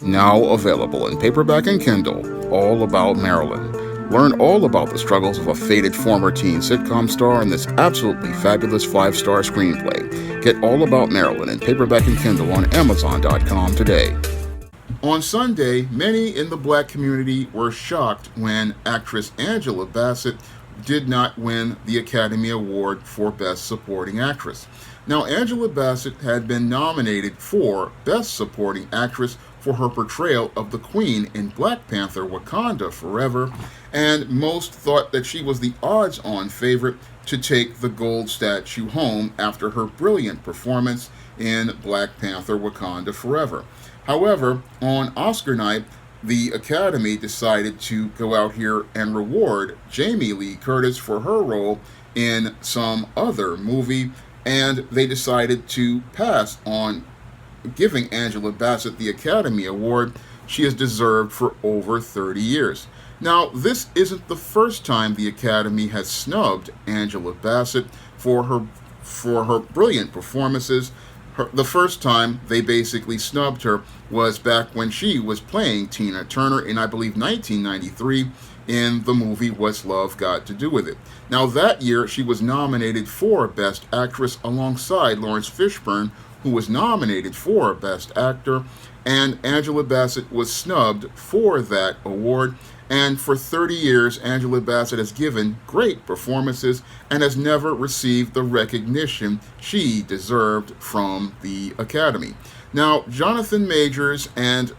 Now available in paperback and Kindle, All About Marilyn. Learn all about the struggles of a faded former teen sitcom star in this absolutely fabulous 5-star screenplay. Get All About Marilyn in paperback and Kindle on Amazon.com today. On Sunday, many in the black community were shocked when actress Angela Bassett did not win the Academy Award for Best Supporting Actress. Now, Angela Bassett had been nominated for Best Supporting Actress for her portrayal of the Queen in Black Panther: Wakanda Forever, and most thought that she was the odds-on favorite to take the gold statue home after her brilliant performance in Black Panther: Wakanda Forever. However, on Oscar night, the Academy decided to go out here and reward Jamie Lee Curtis for her role in some other movie, and they decided to pass on giving Angela Bassett the Academy Award she has deserved for over 30 years. Now, this isn't the first time the Academy has snubbed Angela Bassett for her brilliant performances. The first time they basically snubbed her was back when she was playing Tina Turner in, I believe, 1993 in the movie What's Love Got to Do With It. Now, that year, she was nominated for Best Actress alongside Lawrence Fishburne, who was nominated for Best Actor, and Angela Bassett was snubbed for that award. And for 30 years, Angela Bassett has given great performances and has never received the recognition she deserved from the Academy. Now, Jonathan Majors and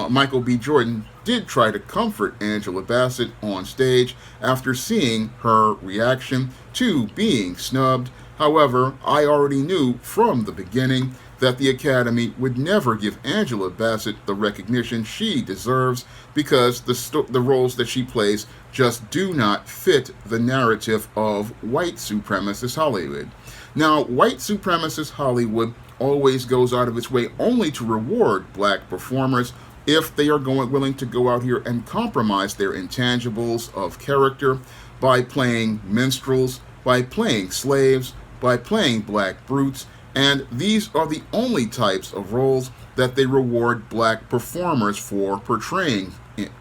Michael B. Jordan did try to comfort Angela Bassett on stage after seeing her reaction to being snubbed. However, I already knew from the beginning that the Academy would never give Angela Bassett the recognition she deserves because the roles that she plays just do not fit the narrative of white supremacist Hollywood. Now, white supremacist Hollywood always goes out of its way only to reward black performers if they are willing to go out here and compromise their intangibles of character by playing minstrels, by playing slaves, by playing black brutes, and these are the only types of roles that they reward black performers for portraying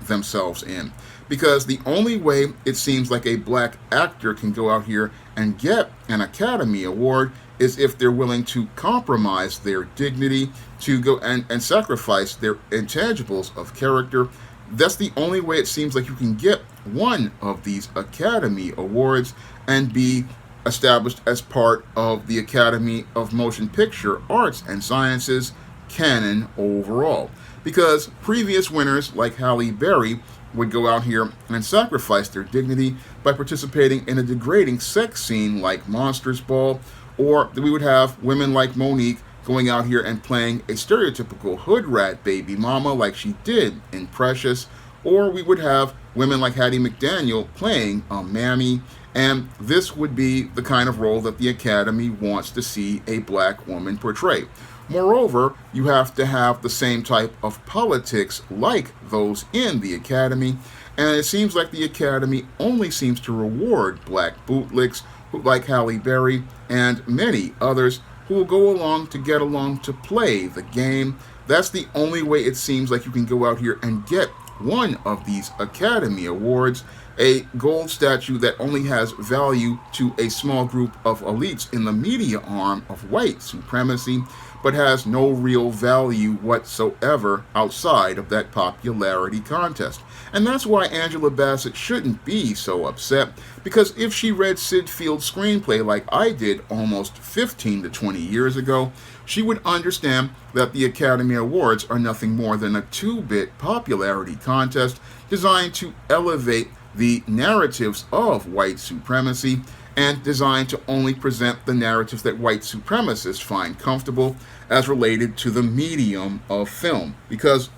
themselves in. Because the only way it seems like a black actor can go out here and get an Academy Award is if they're willing to compromise their dignity, to go and sacrifice their intangibles of character. That's the only way it seems like you can get one of these Academy Awards and be established as part of the Academy of Motion Picture Arts and Sciences canon overall. Because previous winners like Halle Berry would go out here and sacrifice their dignity by participating in a degrading sex scene like Monsters Ball, or we would have women like Monique going out here and playing a stereotypical hood rat baby mama like she did in Precious, or we would have women like Hattie McDaniel playing a mammy, and this would be the kind of role that the Academy wants to see a black woman portray. Moreover, you have to have the same type of politics like those in the Academy, and it seems like the Academy only seems to reward black bootlicks like Halle Berry and many others who will go along to get along to play the game. That's the only way it seems like you can go out here and get one of these Academy Awards, a gold statue that only has value to a small group of elites in the media arm of white supremacy, but has no real value whatsoever outside of that popularity contest. And that's why Angela Bassett shouldn't be so upset, because if she read Sid Field's screenplay like I did almost 15 to 20 years ago, she would understand that the Academy Awards are nothing more than a 2-bit popularity contest designed to elevate the narratives of white supremacy and designed to only present the narratives that white supremacists find comfortable as related to the medium of film. Because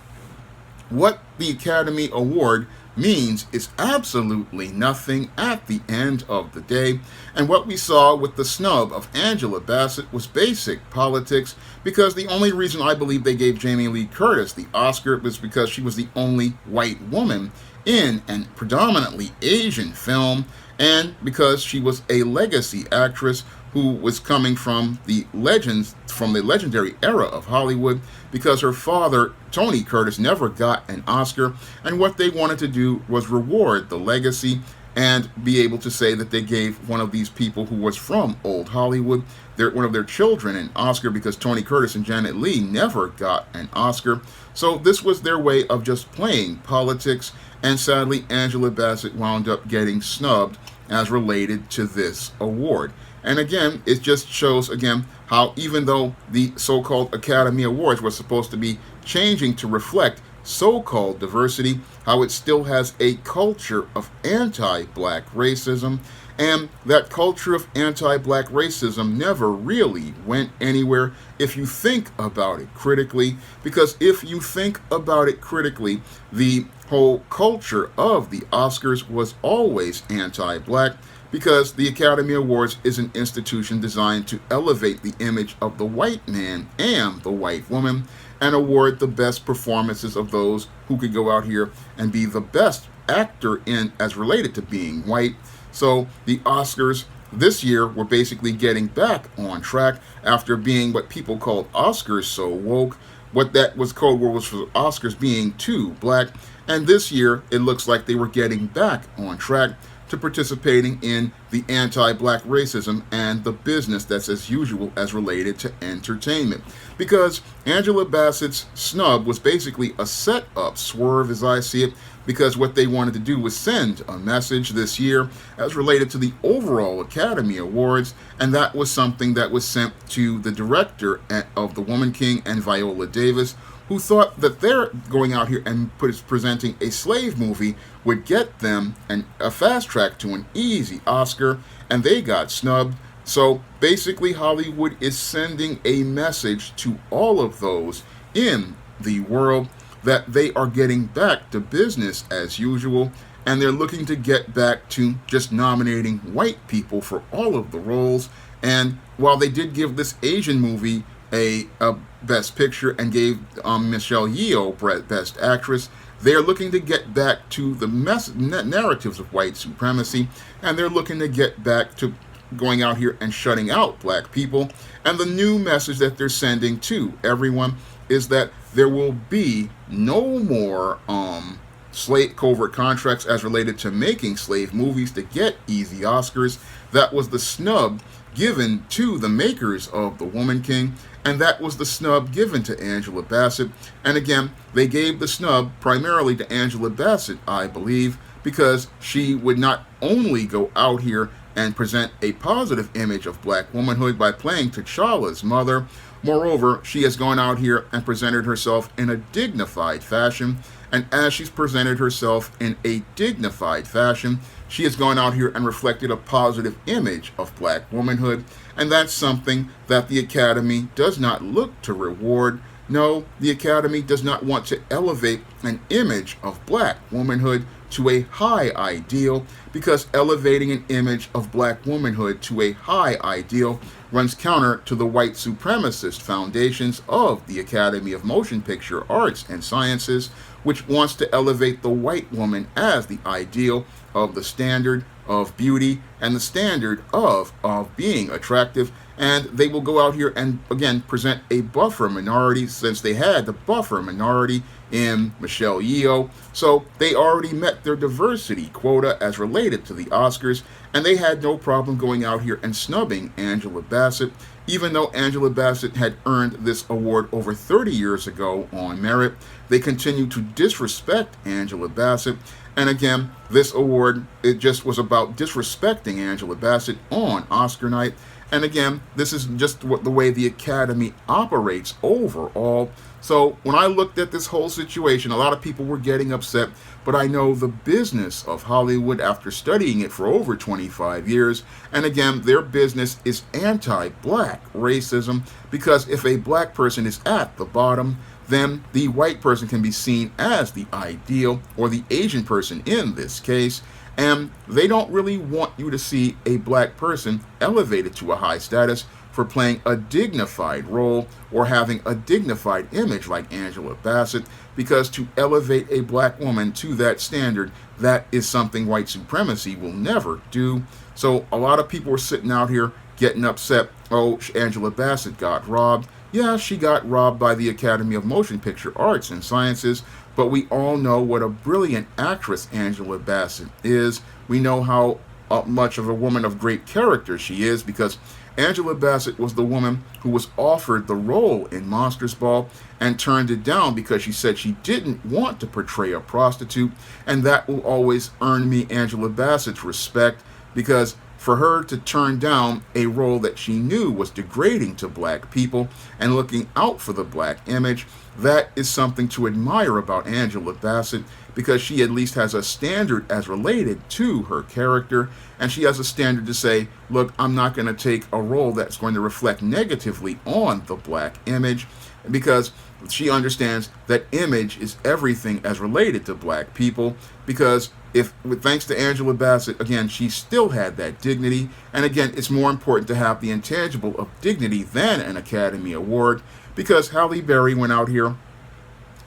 what the Academy Award means is absolutely nothing at the end of the day. And what we saw with the snub of Angela Bassett was basic politics, because the only reason I believe they gave Jamie Lee Curtis the Oscar was because she was the only white woman in an predominantly Asian film, and because she was a legacy actress who was coming from the legendary era of Hollywood, because her father, Tony Curtis, never got an Oscar, and what they wanted to do was reward the legacy and be able to say that they gave one of these people who was from old Hollywood, one of their children, an Oscar, because Tony Curtis and Janet Leigh never got an Oscar. So this was their way of just playing politics, and sadly Angela Bassett wound up getting snubbed as related to this award. And again, it just shows again how even though the so-called Academy Awards were supposed to be changing to reflect so-called diversity, how it still has a culture of anti-black racism, and that culture of anti-black racism never really went anywhere if you think about it critically, because if you think about it critically, the whole culture of the Oscars was always anti-black, because the Academy Awards is an institution designed to elevate the image of the white man and the white woman, and award the best performances of those who could go out here and be the best actor in as related to being white. So the Oscars this year were basically getting back on track after being what people called Oscars so woke. What that was code word was for Oscars being too black. And this year it looks like they were getting back on track to participating in the anti-black racism and the business that's as usual as related to entertainment. Because Angela Bassett's snub was basically a set-up swerve, as I see it, because what they wanted to do was send a message this year as related to the overall Academy Awards, and that was something that was sent to the director of The Woman King and Viola Davis, who thought that they're going out here and presenting a slave movie would get them a fast track to an easy Oscar, and they got snubbed. So basically Hollywood is sending a message to all of those in the world that they are getting back to business as usual, and they're looking to get back to just nominating white people for all of the roles. And while they did give this Asian movie a Best Picture and gave Michelle Yeoh Best Actress, they're looking to get back to the narratives of white supremacy, and they're looking to get back to going out here and shutting out black people. And the new message that they're sending to everyone is that there will be no more slave covert contracts as related to making slave movies to get easy Oscars. That was the snub given to the makers of The Woman King, and that was the snub given to Angela Bassett. And again, they gave the snub primarily to Angela Bassett, I believe, because she would not only go out here and present a positive image of black womanhood by playing T'Challa's mother. Moreover, she has gone out here and presented herself in a dignified fashion, and as she's presented herself in a dignified fashion, she has gone out here and reflected a positive image of black womanhood, and that's something that the Academy does not look to reward. No, the Academy does not want to elevate an image of black womanhood to a high ideal, because elevating an image of black womanhood to a high ideal runs counter to the white supremacist foundations of the Academy of Motion Picture Arts and Sciences, which wants to elevate the white woman as the ideal of the standard of beauty and the standard of being attractive. And they will go out here and again present a buffer minority, since they had the buffer minority in Michelle Yeoh. So they already met their diversity quota as related to the Oscars, and they had no problem going out here and snubbing Angela Bassett, even though Angela Bassett had earned this award over 30 years ago on merit. They continue to disrespect Angela Bassett. And again, this award, it just was about disrespecting Angela Bassett on Oscar night. And again, this is just the way the Academy operates overall. So when I looked at this whole situation, a lot of people were getting upset, but I know the business of Hollywood after studying it for over 25 years. And again, their business is anti-black racism, because if a black person is at the bottom, then the white person can be seen as the ideal, or the Asian person in this case, and they don't really want you to see a black person elevated to a high status, for playing a dignified role or having a dignified image like Angela Bassett, because to elevate a black woman to that standard, that is something white supremacy will never do. So a lot of people are sitting out here getting upset. Oh, Angela Bassett got robbed. Yeah, she got robbed by the Academy of Motion Picture Arts and Sciences, but we all know what a brilliant actress Angela Bassett is. We know how much of a woman of great character she is, because Angela Bassett was the woman who was offered the role in Monsters Ball and turned it down because she said she didn't want to portray a prostitute, and that will always earn me Angela Bassett's respect, because for her to turn down a role that she knew was degrading to black people and looking out for the black image, that is something to admire about Angela Bassett, because she at least has a standard as related to her character, and she has a standard to say, look, I'm not going to take a role that's going to reflect negatively on the black image, because she understands that image is everything as related to black people, because thanks to Angela Bassett, again, she still had that dignity, and again, it's more important to have the intangible of dignity than an Academy Award, because Halle Berry went out here,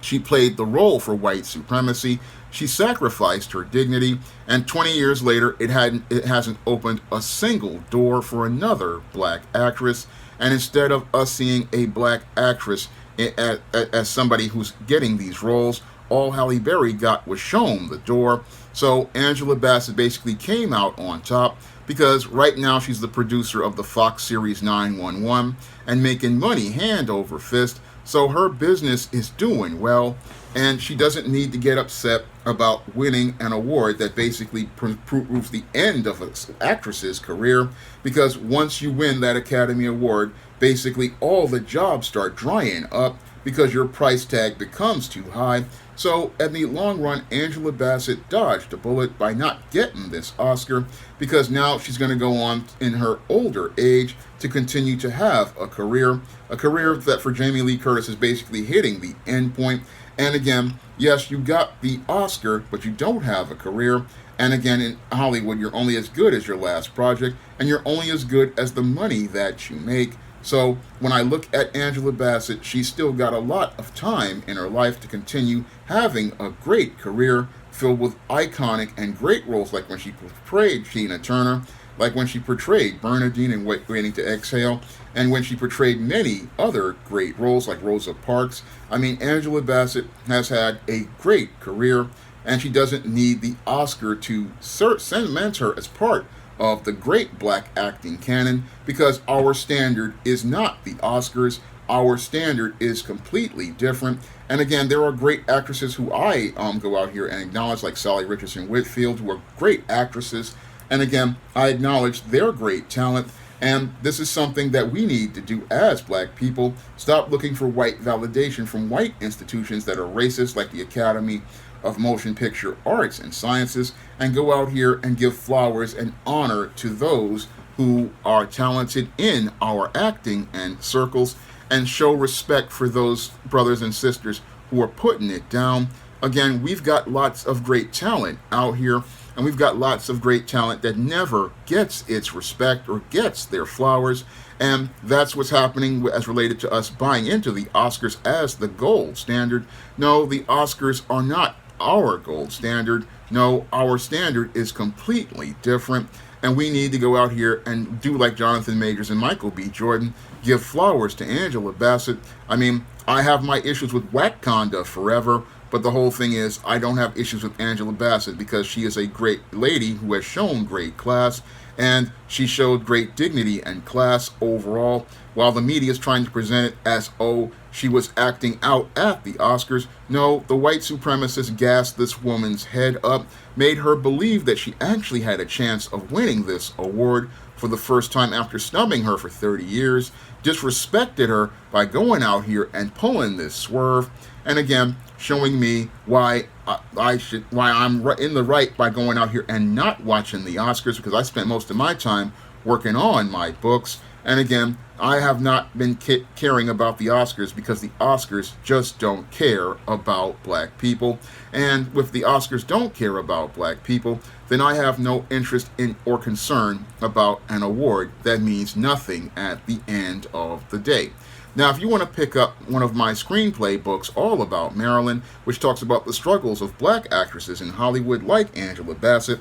she played the role for white supremacy, she sacrificed her dignity, and 20 years later, it hasn't opened a single door for another black actress, and instead of us seeing a black actress as somebody who's getting these roles, all Halle Berry got was shown the door. So Angela Bassett basically came out on top, because right now she's the producer of the Fox series 911 and making money hand over fist. So her business is doing well, and she doesn't need to get upset about winning an award that basically proves the end of an actress's career, because once you win that Academy Award, basically all the jobs start drying up because your price tag becomes too high. So in the long run, Angela Bassett dodged a bullet by not getting this Oscar, because now she's going to go on in her older age to continue to have a career that for Jamie Lee Curtis is basically hitting the end point. And again, yes, you got the Oscar, but you don't have a career. And again, in Hollywood, you're only as good as your last project, and you're only as good as the money that you make. So when I look at Angela Bassett, she's still got a lot of time in her life to continue having a great career filled with iconic and great roles, like when she portrayed Tina Turner, like when she portrayed Bernadine in Waiting to Exhale, and when she portrayed many other great roles like Rosa Parks. I mean, Angela Bassett has had a great career, and she doesn't need the Oscar to cement her as part of the great black acting canon, because our standard is not the Oscars. Our standard is completely different. And again, there are great actresses who I go out here and acknowledge, like Sally Richardson Whitfield, who are great actresses. And again, I acknowledge their great talent. And this is something that we need to do as black people. Stop looking for white validation from white institutions that are racist, like the Academy of Motion Picture Arts and Sciences, and go out here and give flowers and honor to those who are talented in our acting and circles, and show respect for those brothers and sisters who are putting it down. Again, we've got lots of great talent out here, and we've got lots of great talent that never gets its respect or gets their flowers, and that's what's happening as related to us buying into the Oscars as the gold standard. No, the Oscars are not our gold standard. No, our standard is completely different, and we need to go out here and do like Jonathan Majors and Michael B. Jordan, give flowers to Angela Bassett. I mean, I have my issues with Wakanda forever, but the whole thing is I don't have issues with Angela Bassett, because she is a great lady who has shown great class, and she showed great dignity and class overall, while the media is trying to present it as, oh, she was acting out at the Oscars. No, the white supremacists gassed this woman's head up, made her believe that she actually had a chance of winning this award for the first time after snubbing her for 30 years, disrespected her by going out here and pulling this swerve, and again, showing me why I'm in the right by going out here and not watching the Oscars, because I spent most of my time working on my books. And again, I have not been caring about the Oscars because the Oscars just don't care about black people. And if the Oscars don't care about black people, then I have no interest in or concern about an award that means nothing at the end of the day. Now, if you want to pick up one of my screenplay books all about Marilyn, which talks about the struggles of black actresses in Hollywood like Angela Bassett,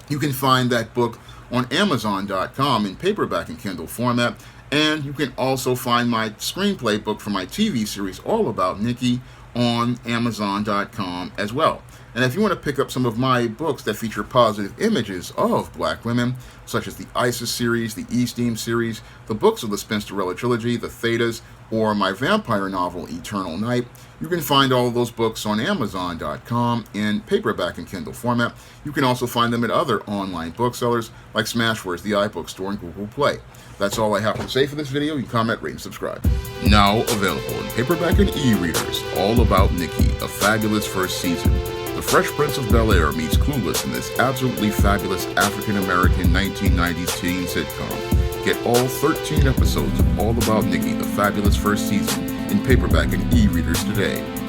you can find that book on Amazon.com in paperback and Kindle format. And you can also find my screenplay book for my TV series all about Nikki on Amazon.com as well. And if you want to pick up some of my books that feature positive images of black women, such as the Isis series, the Esteem series, the books of the Spinsterella trilogy, the Thetas, or my vampire novel Eternal Night, you can find all of those books on Amazon.com in paperback and Kindle format. You can also find them at other online booksellers like Smashwords, the iBook Store, and Google Play. That's all I have to say for this video. You can comment, rate, and subscribe. Now available in paperback and e-readers, all about Nikki, a fabulous first season. The Fresh Prince of Bel-Air meets Clueless in this absolutely fabulous African-American 1990s teen sitcom. Get all 13 episodes of All About Nikki, the fabulous first season, in paperback and e-readers today.